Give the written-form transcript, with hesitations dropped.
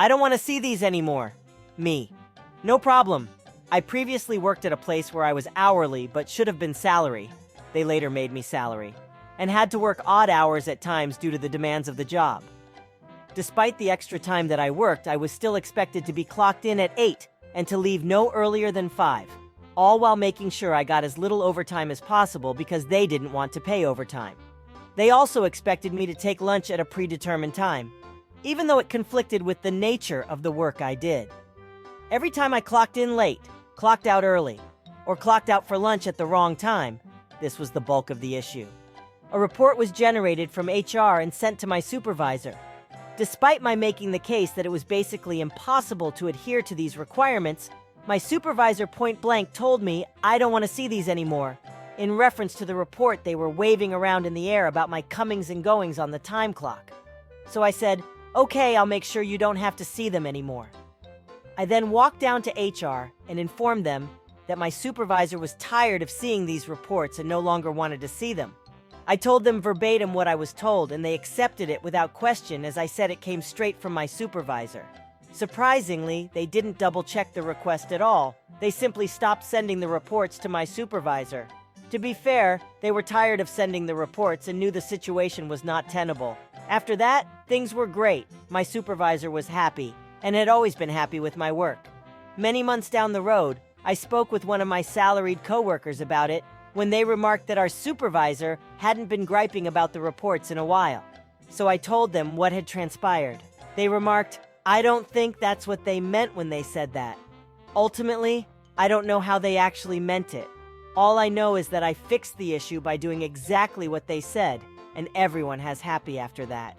I don't want to see these anymore. Me. No problem. I previously worked at a place where I was hourly but should have been salary. They later made me salary. And had to work odd hours at times due to the demands of the job. Despite the extra time that I worked, I was still expected to be clocked in at 8 and to leave no earlier than 5. All while making sure I got as little overtime as possible because they didn't want to pay overtime. They also expected me to take lunch at a predetermined time, even though it conflicted with the nature of the work I did. Every time I clocked in late, clocked out early, or clocked out for lunch at the wrong time, this was the bulk of the issue. A report was generated from HR and sent to my supervisor. Despite my making the case that it was basically impossible to adhere to these requirements, my supervisor point-blank told me I don't want to see these anymore, in reference to the report they were waving around in the air about my comings and goings on the time clock. So I said, okay, I'll make sure you don't have to see them anymore. I then walked down to HR and informed them that my supervisor was tired of seeing these reports and no longer wanted to see them. I told them verbatim what I was told, and they accepted it without question as I said it came straight from my supervisor. Surprisingly, they didn't double-check the request at all. They simply stopped sending the reports to my supervisor. To be fair, they were tired of sending the reports and knew the situation was not tenable. After that, things were great. My supervisor was happy, and had always been happy with my work. Many months down the road, I spoke with one of my salaried coworkers about it when they remarked that our supervisor hadn't been griping about the reports in a while. So I told them what had transpired. They remarked, I don't think that's what they meant when they said that. Ultimately, I don't know how they actually meant it. All I know is that I fixed the issue by doing exactly what they said, and everyone has happy after that.